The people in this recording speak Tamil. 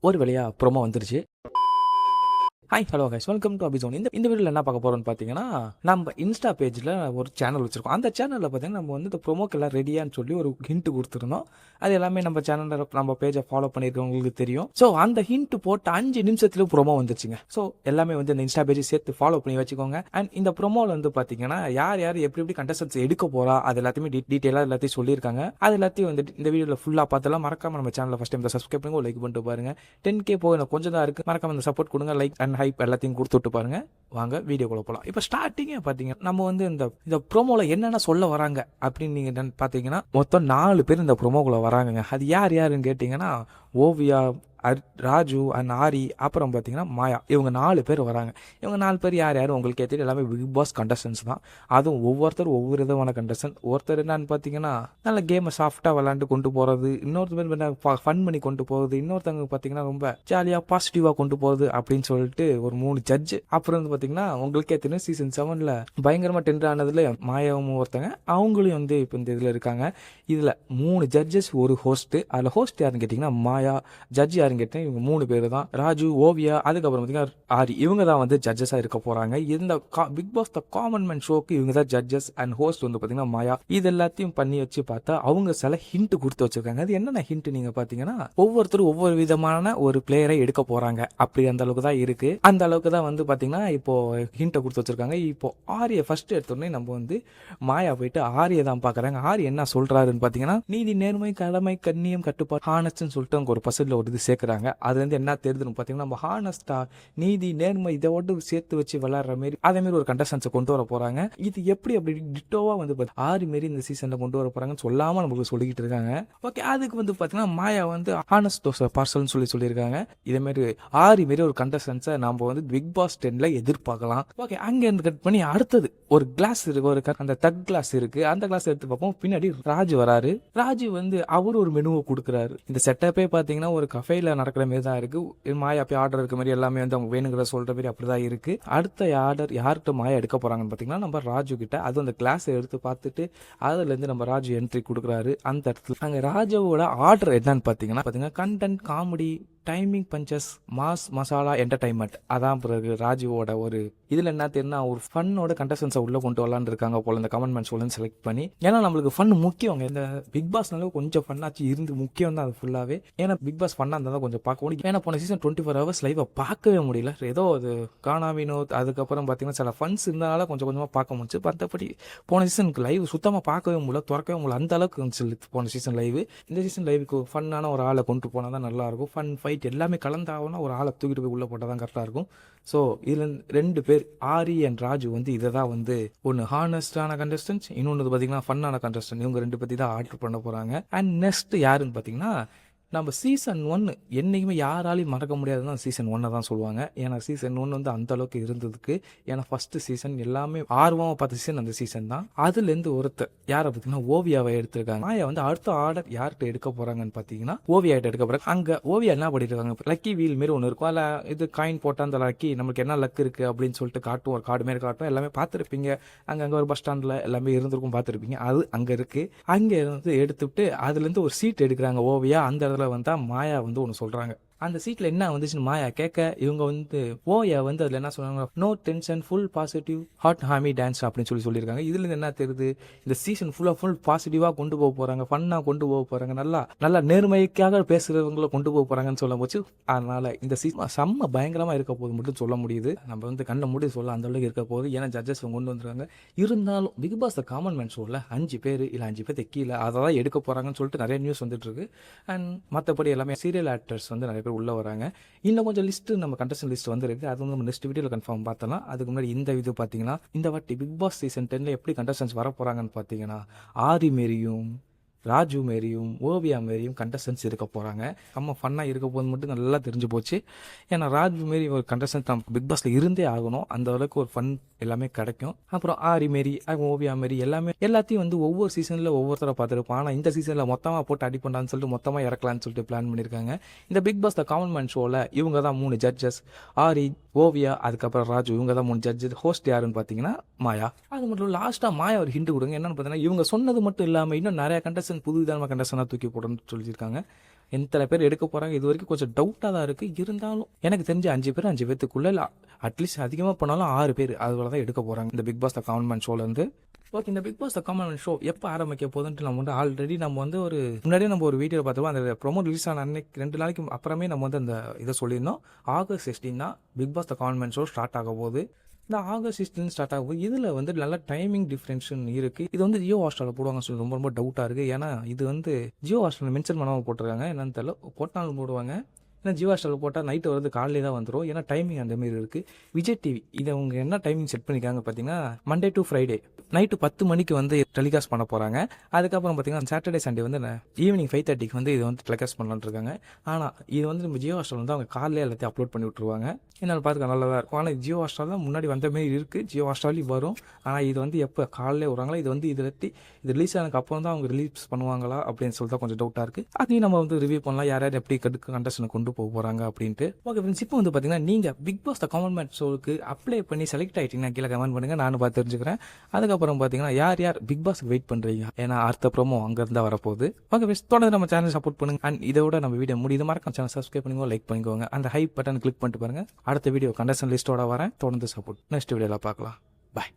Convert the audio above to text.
ஒரு வழியா ப்ரோமோ வந்துருச்சு. Hi hello guys, welcome to அபிசோன். இந்த வீடியோவில் என்ன பார்க்க போகிறோம்னு பார்த்தீங்கன்னா, நம்ம இன்ஸ்டா பேஜில் ஒரு சேனல் வச்சுருக்கோம். அந்த சேனலில் பார்த்தீங்கன்னா நம்ம வந்து இந்த ப்ரோமோக்கெல்லாம் ரெடியான்னு சொல்லி ஒரு ஹிண்ட் கொடுத்துருந்தோம். அது எல்லாமே நம்ம சேனலில் நம்ம பேஜை ஃபாலோ பண்ணியிருக்கவங்களுக்கு தெரியும். ஸோ அந்த ஹிண்ட் போட்டு 5 நிமிஷத்துல ப்ரோமோ வந்துருச்சுங்க. ஸோ எல்லாமே வந்து இந்த இன்ஸ்டா பேஜை சேர்த்து ஃபாலோ பண்ணி வச்சுக்கோங்க. அண்ட் இந்த ப்ரோமோவில் வந்து பார்த்தீங்கன்னா யார் எப்படி கண்டஸ்டன்ஸ் எடுக்க போகிறா அது எல்லாத்தையுமே டீட்டெயிலாக எல்லாத்தையும் சொல்லியிருக்காங்க. அது எல்லாத்தையும் வந்துட்டு இந்த வீடியோவில் ஃபுல்லாக பார்த்தெல்லாம் மறக்காம நம்ம சேனலில் ஃபஸ்ட் டைம் சப்ஸ்கிரைப் பண்ணி லைக் பண்ணிட்டு பாருங்க. 10K போக கொஞ்சம் தான் இருக்குது. மறக்காம இந்த சப்போர்ட் கொடுங்க. லைக் அண்ட் ஹைப் எல்லாத்தையும் கொடுத்துட்டு பாருங்க. வாங்க வீடியோக்குள்ள போகலாம். இப்போ ஸ்டார்டிங்கே பார்த்தீங்கன்னா நம்ம வந்து இந்த ப்ரோமோவில் என்னென்ன சொல்ல வராங்க அப்படின்னு நீங்கள் பார்த்தீங்கன்னா மொத்தம் 4 பேர் இந்த ப்ரோமோக்குள்ள வராங்க. அது யாருன்னு கேட்டிங்கன்னா ஓவியா, ராஜு அண்ட் ஆரி, அப்புறம் பார்த்தீங்கன்னா மாயா. இவங்க 4 பேர் வராங்க. இவங்க 4 பேர் யார் உங்களுக்கு தெரியும், எல்லாமே பிக் பாஸ் கண்டஸ்டன்ஸ் தான். அதுவும் ஒவ்வொருத்தரும் ஒவ்வொரு விதமான கண்டஸ்டன்ட். ஒருத்தர் என்னன்னு பார்த்தீங்கன்னா நல்ல கேமை சாஃப்டாக விளாண்டு கொண்டு போகிறது, இன்னொருத்தர் ஃபன் பண்ணி கொண்டு போகிறது, இன்னொருத்தவங்க பார்த்தீங்கன்னா ரொம்ப ஜாலியாக பாசிட்டிவாக கொண்டு போகிறது அப்படின்னு சொல்லிட்டு ஒரு 3 ஜட்ஜு. அப்புறம் வந்து பார்த்தீங்கன்னா உங்களுக்கே தெரியும் சீசன் 7ல் பயங்கரமாக டென்ட் ஆனதில் மாயாவும் ஒருத்தங்க, அவங்களையும் வந்து இப்போ இந்த இதில் இருக்காங்க. இதில் 3 ஜட்ஜஸ் ஒரு ஹோஸ்ட்டு. அதில் ஹோஸ்ட் யாருன்னு கேட்டிங்கன்னா மாயா, ஜட்ஜ் யாருன்னு கேட்டேன் இவங்க 3 பேர் தான். ராஜு, ஓவியா, அதுக்கப்புறம் பார்த்தீங்கன்னா ஆரி. இவங்க தான் வந்து ஜட்ஜஸாக இருக்க போகிறாங்க. இந்த Bigg Boss the common man ஷோக்கு இவங்க தான் ஜட்ஜஸ் அண்ட் ஹோஸ்ட் வந்து பார்த்தீங்கன்னா மாயா. இது எல்லாத்தையும் பண்ணி வச்சு பார்த்தா அவங்க சில ஹிண்ட் கொடுத்து வச்சிருக்காங்க. அது என்னென்ன ஹிண்ட் நீங்கள் பார்த்தீங்கன்னா ஒவ்வொருத்தரும் ஒவ்வொரு விதமான ஒரு பிளேயரை எடுக்க போகிறாங்க. அப்படி அந்த அளவுக்கு தான் இருக்குது. அந்த அளவுக்கு தான் வந்து பார்த்தீங்கன்னா இப்போ ஹிண்ட்டை கொடுத்து வச்சிருக்காங்க. இப்போ ஆரியை ஃபர்ஸ்ட் எடுத்தோடனே நம்ம வந்து மாயா போயிட்டு ஆரியை தான் பார்க்குறாங்க. ஆரி என்ன சொல்கிறாருன்னு பார்த்தீங்கன்னா நீதி, நேர்மை, கடமை, கண்ணியம், கட்டுப்பாடு, ஹானஸ்ட்னு சொல்லிட்டு அவங்க ஒரு பசலில் ஒரு இது சேர்க்குறாங்க. அதுலேருந்து என்ன தெரியுதுன்னு பார்த்தீங்கன்னா நம்ம ஹானஸ்டா, நீதி, நேர்மை இதோடு சேர்த்து வச்சு விளாட்ற மாரி அதே மாதிரி ஒரு கண்டஸ்டன்ஸை கொண்டு வர போகிறாங்க. இது அப்படி டிட்டோவாக வந்து ஆரி மாரி இந்த சீசனில் கொண்டு வர போகிறாங்கன்னு சொல்லாமல் நமக்கு சொல்லிக்கிட்டு இருக்காங்க. ஓகே, அதுக்கு வந்து பார்த்தீங்கன்னா மாயா வந்து ஹானஸ்ட் தோசை பார்சல்னு சொல்லியிருக்காங்க. இதேமாரி ஆரி மாரி ஒரு கண்டஸ்டன்ஸை நம்ம வந்து பிக் பாஸ் 10ல் எதிர்பார்க்கலாம். ஓகே, அங்கேருந்து கட் பண்ணி அடுத்தது ஒரு கிளாஸ் இருக்கு, ஒரு அந்த தக் கிளாஸ் இருக்கு. அந்த கிளாஸ் எடுத்து பார்ப்போம். பின்னாடி ராஜு வராரு. ராஜு வந்து அவர் ஒரு மெனுவை கொடுக்குறாரு. இந்த செட்டப்பே பார்த்தீங்கன்னா ஒரு கஃபேல நடக்கிற மாதிரி தான் இருக்கு. மாயா போய் ஆர்டர் இருக்க மாதிரி எல்லாமே வந்து அவங்க வேணுங்கிற சொல்ற மாதிரி அப்படிதான் இருக்கு. அடுத்த ஆர்டர் யார்கிட்ட மாயா எடுக்க போறாங்கன்னு பார்த்தீங்கன்னா நம்ம ராஜு கிட்ட. அது அந்த கிளாஸை எடுத்து பார்த்துட்டு அதுல இருந்து நம்ம ராஜு என்ட்ரி கொடுக்குறாரு. அந்த இடத்துல அங்க ராஜுவோட ஆர்டர் என்னன்னு பார்த்தீங்கன்னா content, comedy, timing punches, mass, masala, entertainment. அதான் பிறகு ராஜுவோட ஒரு இதில் என்ன தெரியுன்னா ஒரு ஃபன்னோட கண்டஸ்டன்ஸை உள்ளே கொண்டு வரலான்னு இருக்காங்க போல இந்த கமெண்ட்மெண்ட்ஸ் உள்ள செலக்ட் பண்ணி. ஏன்னா நம்மளுக்கு ஃபன் முக்கியம். இந்த பிக் பாஸ்னால கொஞ்சம் ஃபன்னாச்சு இருந்து முக்கியம் தான் அது ஃபுல்லாகவே. ஏன்னா பிக் பாஸ் ஃபன்னாக இருந்தால் தான் கொஞ்சம் பார்க்க முடியும். ஏன்னா போன சீசன் 24 ஹவர்ஸ் லைவை பார்க்கவே முடியல. ஏதோ அது கானா வினோத், அதுக்கப்புறம் பார்த்தீங்கன்னா சில ஃபன்ஸ் இருந்தனால கொஞ்சம் கொஞ்சமாக பார்க்க முடிச்சு. மற்றபடி போன சீசனுக்கு லைவ் சுத்தமாக பார்க்கவே முடியல, திறக்கவே முடியல. அந்த அளவுக்கு இருந்துச்சு போன சீசன் லைவ். இந்த சீசன் லைவுக்கு ஃபன்னான ஒரு ஆளை கொண்டு போனால் தான் நல்லாயிருக்கும். ஃபன், ஃபைட் எல்லாமே கலந்தாகனா ஒரு ஆளை தூக்கிட்டு போய் உள்ளே போட்டால் தான் கரெக்டாக இருக்கும். ஸோ இதில் 2 பேர் ஆரி அண்ட் ராஜு வந்து இதை தான் வந்து ஒன்று ஹானஸ்டான கண்டஸ்டன்ஸ், இன்னொன்று பார்த்தீங்கன்னா ஃபன்னான கண்டஸ்டன்ட். இவங்க 2 பற்றி தான் ஆர்டர் பண்ண போகிறாங்க. அண்ட் நெக்ஸ்ட் யாருன்னு பார்த்தீங்கன்னா நம்ம சீசன் 1 என்றைக்குமே யாராலையும் மறக்க முடியாதுன்னா சீசன் 1 தான் சொல்லுவாங்க. ஏன்னா சீசன் 1 வந்து அந்த அளவுக்கு இருந்ததுக்கு. ஏன்னா ஃபர்ஸ்ட் சீசன் எல்லாமே ஆர்வமாக பார்த்த சீசன் அந்த சீசன் தான். அதுலேருந்து ஒருத்தர் யாரை பார்த்தீங்கன்னா ஓவியாவை எடுத்திருக்காங்க. மாயா வந்து அடுத்த ஆர்டர் யார்கிட்ட எடுக்க போகிறாங்கன்னு பார்த்தீங்கன்னா ஓவியாட்ட எடுக்க போகிறாங்க. அங்கே ஓவியா என்ன பண்ணியிருக்காங்க, லக்கி வீல் மாரி ஒன்று இருக்கும். அதில் இது காயின் போட்டால் அந்த லக்கி நம்மளுக்கு என்ன லக் இருக்குது அப்படின்னு சொல்லிட்டு காட்டும். ஒரு கார்டு மாரி காட்டும். எல்லாமே பார்த்துருப்பீங்க. அங்கே ஒரு பஸ் ஸ்டாண்டில் எல்லாமே இருந்திருக்கும், பார்த்துருப்பீங்க. அது அங்கே இருக்குது. அங்கே இருந்து எடுத்துவிட்டு அதுலேருந்து ஒரு சீட் எடுக்கிறாங்க ஓவியா. அந்த இடத்துல வந்தா மாயா வந்து ஒன்று சொல்றாங்க. அந்த சீட்ல என்ன வந்துச்சுன்னு மாயா கேட்க இவங்க வந்து ஓயா வந்து அதுல என்ன சொன்னாங்க, no tension, full positive, hot ஹாமி டான்ஸ் அப்படின்னு சொல்லியிருக்காங்க. இதுல இருந்து என்ன தெரியுது, இந்த சீசன் ஃபுல் பாசிட்டிவா கொண்டு போக போறாங்க, ஃபன்னா கொண்டு போக போறாங்க, நல்லா நேர்மைக்காக பேசுறவங்களை கொண்டு போக போறாங்கன்னு சொல்ல போச்சு. அதனால இந்த சீசன் செம்ம பயங்கரமா இருக்க போது மட்டும் சொல்ல முடியுது. நம்ம வந்து கண்ணை மூடி சொல்ல அந்த அளவுக்கு இருக்க போகுது. ஏன்னா ஜட்ஜஸ் கொண்டு வந்துருக்காங்க. இருந்தாலும் பிக் பாஸ் காமன் மேன் ஷோல 5 பேர் இல்லை 5 பேர் கீழே அதான் எடுக்க போறாங்கன்னு சொல்லிட்டு நிறைய நியூஸ் வந்துட்டு இருக்கு. அண்ட் மற்றபடி எல்லாமே சீரியல் ஆக்டர்ஸ் வந்து நிறைய பேர் உள்ள வராங்க. இன்னும் கொஞ்சம் லிஸ்ட் நம்ம கண்டஸ்டன்ட் லிஸ்ட் வந்துருக்கு. அது வந்து நம்ம நெக்ஸ்ட் வீடியோவில் கன்ஃபார்ம் பார்த்தலாம். அதுக்கு முன்னாடி இந்த இது பார்த்தீங்கன்னா இந்த வாட்டி பிக் பாஸ் சீசன் 10ல எப்படி கண்டஸ்டன்ஸ் வர போறாங்கன்னு பார்த்தீங்கன்னா ஆரி மேரியும், ராஜு மாரியும், ஓவியா மாரியும் கண்டஸ்டன்ஸ் இருக்க போகிறாங்க. செம்ம ஃபன்னாக இருக்க போது மட்டும் நல்லா தெரிஞ்சு போச்சு. ஏன்னா ராஜு மாரி ஒரு கண்டஸ்டன்ஸ் நம்ம பிக் பாஸில் இருந்தே ஆகணும். அந்த அளவுக்கு ஒரு ஃபன் எல்லாமே கிடைக்கும். அப்புறம் ஆரி மாரி, ஓவியா மாரி எல்லாத்தையும் வந்து ஒவ்வொரு சீசனில் ஒவ்வொருத்தரை பார்த்துருப்போம். ஆனால் இந்த சீசனில் மொத்தமாக போட்டு அடி பண்ணான்னு சொல்லிட்டு மொத்தமாக இறக்கலான்னு சொல்லிட்டு பிளான் பண்ணியிருக்காங்க. இந்த Bigg Boss the common man ஷோவில் இவங்க தான் 3 ஜட்ஜஸ், ஆரி, ஓவியா, அதுக்கப்புறம் ராஜு. இவங்க தான் 3 ஜட்ஜஸ். ஹோஸ்ட் யாருன்னு பார்த்தீங்கன்னா மாயா. அது மட்டும் லாஸ்ட்டாக மாயா ஒரு ஹிண்ட் கொடுங்க. என்னன்னு பார்த்தீங்கன்னா இவங்க சொன்னது மட்டும் இல்லாமல் இன்னும் நிறைய கண்டஸ்டன்ட் புது விதமான கண்டஸ்டனாக தூக்கி போடணும்னு சொல்லியிருக்காங்க. எத்தனை பேர் எடுக்க போகிறாங்க இது வரைக்கும் கொஞ்சம் டவுட்டாக தான் இருக்குது. இருந்தாலும் எனக்கு தெரிஞ்ச 5 பேர் 5 பேத்துக்குள்ளே இல்லை அட்லீஸ்ட் அதிகமாக பண்ணாலும் 6 பேர் அதுபோல தான் எடுக்க போகிறாங்க இந்த பிக் பாஸ் த காமன் ஷோலேருந்து. ஓகே, இந்த Bigg Boss the common show எப்போ ஆரம்பிக்க போகுதுன்ட்டு நம்ம வந்து ஆல்ரெடி நம்ம வந்து முன்னாடியே நம்ம ஒரு வீடியோ பார்த்துருவோம். அந்த ப்ரோமோ ரிலீஸ் ஆன அன்னைக்கு 2 நாளைக்கு அப்புறமே நம்ம வந்து அந்த இதை சொல்லியிருந்தோம். ஆகஸ்ட் 16 தான் Bigg Boss the common show start ஆக போகுது. இந்த ஆகஸ்ட் 16 ஸ்டார்ட் ஆகும். இதில் வந்து நல்ல டைமிங் டிஃப்ரென்ஷன் இருக்குது. இது வந்து ஜியோ ஹாட்ஸ்டாரில் போடுவாங்கன்னு சொல்லி ரொம்ப ரொம்ப டவுட்டாக இருக்குது. ஏன்னா இது வந்து ஜியோ ஹாட்ஸ்டாரில் மென்ஷன் பண்ணாமல் போட்டிருக்காங்க. என்னன்னு தெரியல, போட்டாலும் போடுவாங்க. ஏன்னா ஜியோ ஹாட்ஸ்டாரில் போட்டால் நைட்டு வந்து காலையிலே தான் வந்துடும். ஏன்னா டைமிங் அந்தமாரி இருக்குது. விஜய் டிவி இதை அவங்க என்ன டைமிங் செட் பண்ணியிருக்காங்க பார்த்தீங்கன்னா மண்டே டு ஃப்ரைடே நைட்டு 10 மணிக்கு வந்து டெலிகாஸ்ட் பண்ண போகிறாங்க. அதுக்கப்புறம் பார்த்தீங்கன்னா சாட்டர்டே சண்டே வந்து ஈவினிங் 5:30க்கு வந்து இது வந்து டெலிகாஸ்ட் பண்ணலான்னு இருக்காங்க. ஆனால் இது வந்து நம்ம ஜியோ ஹாட்ஸ்டார் வந்து அவங்க காலையிலே எல்லாத்தையும் அப்லோட் பண்ணி விட்ருவாங்க. என்னால் பார்த்துக்க நல்லா தான் இருக்கும். ஆனால் ஜியோ ஹாட்ஸ்டார் தான் முன்னாடி வந்த மாரி இருக்குது. ஜியோ ஹாட்ஸ்டார்லேயும் வரும். ஆனால் இது வந்து எப்போ காலையிலே வருவாங்களா, இது வந்து இது ரிலீஸ் ஆனதுக்கு அப்புறம் தான் அவங்க ரிலீஸ் பண்ணுவாங்களா அப்படின்னு சொல்லிட்டு கொஞ்சம் டவுட்டாக இருக்குது. அதையும் நம்ம வந்து ரிவ்யூ பண்ணலாம், யார் யார் எப்படி கண்டஸ்டனை கொண்டு போக போகிறாங்க அப்படின்ட்டு. ஓகே ஃப்ரெண்ட்ஸ், இப்போ வந்து பார்த்தீங்கன்னா நீங்கள் பிக் பாஸ் த காமன் ஷோவுக்கு அப்ளை பண்ணி செலக்ட் ஆகிட்டீங்கன்னா கீழே கமெண்ட் பண்ணுங்கள், நானும் பார்த்து தெரிஞ்சுக்கிறேன். அதுக்கப்புறம் பார்த்தீங்கன்னா யார் யார் பிக் பாஸ்க்கு வெயிட் பண்ணுறீங்க, ஏன்னா அடுத்த ப்ரோமோ அங்கேருந்து வரப்போகுது. ஓகே ஃப்ரெண்ட்ஸ், தொடர்ந்து நம்ம சேனல் சப்போர்ட் பண்ணுங்க. அண்ட் இதோட நம்ம வீடியோ முடியுது மறக்காம சேனல் சப்ஸ்கிரைப் பண்ணிக்கோங்க, லைக் பண்ணிக்கோங்க, அந்த ஹைப் பட்டன் கிளிக் பண்ணிட்டு பாருங்க. அடுத்த வீடியோ கண்டஸ்டன் லிஸ்ட்டோட வரேன். தொடர்ந்து சப்போர்ட். நெக்ஸ்ட் வீடியோவில் பார்க்கலாம். பாய்.